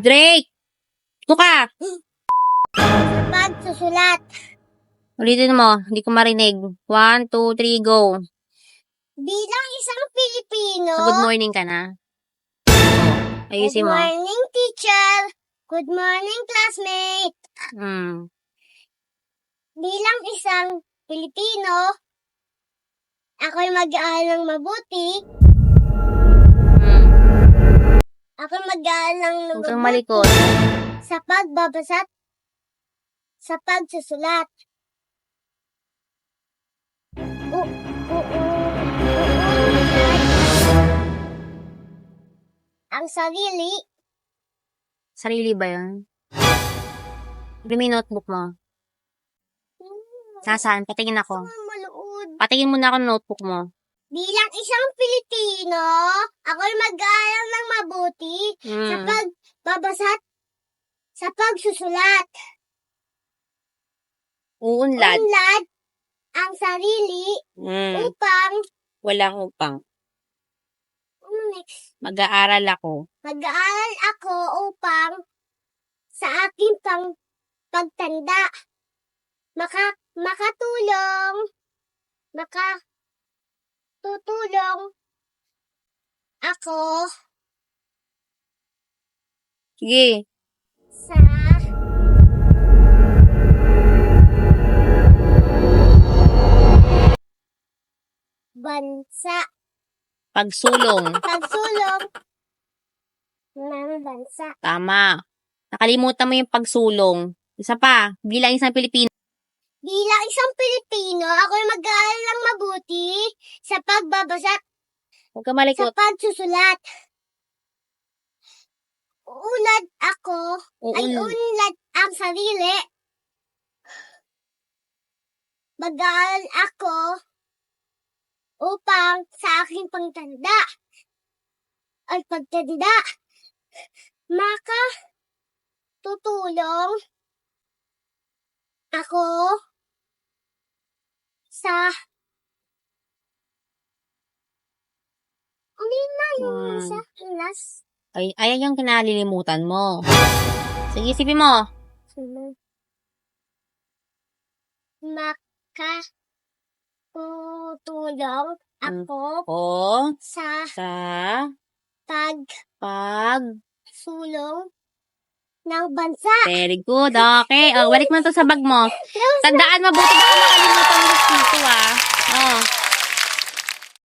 Drake! Ito ka! Sa pagsusulat. Ulitin mo, hindi ko marinig. 1, 2, 3, go. Bilang isang Pilipino. Sa good morning ka na. Ayusin Good mo. morning, teacher. Good morning, classmate. Bilang isang Pilipino, ako'y mag-aaral ng mabuti. Ako'y mag-aaral ng Huwag kang mabuti malikot. sa pagbabasa, sa pagsusulat. Ang sarili. Sarili ba yun? Give me notebook mo. Nasaan? Patingin ako. Maluod. Patingin mo na ako ng notebook mo. Bilang isang Pilipino, ako'y mag-aaral ng mabuti sa pagbabasa, sa pagsusulat. Uunlad. Unlad ang sarili upang, Walang upang. next? Mag-aaral ako. Mag-aaral ako upang sa aking pagtanda, tutulong ako Sige. sa bansa, Pagsulong. pagsulong ng bansa. Tama. Nakalimutan mo yung pagsulong. Isa pa. Bilang isang Pilipino. Bilang isang Pilipino, ako'y mag-aaral ng mabuti sa pagbabasa, Huwag ka sa malikot. pagsusulat. Uunlad ako, ay unlad ang sarili. Mag-aaral ako upang sa aking pagtanda tutulong ako sa last. Ay, ayan yung kinalilimutan mo. Sige, isipin mo. Tutulong ako Sa pagsulong ng bansa. Very good. Okay. Balik mo to sa bag mo. Tandaan, mabuti ka makalimutan mo dito, ah.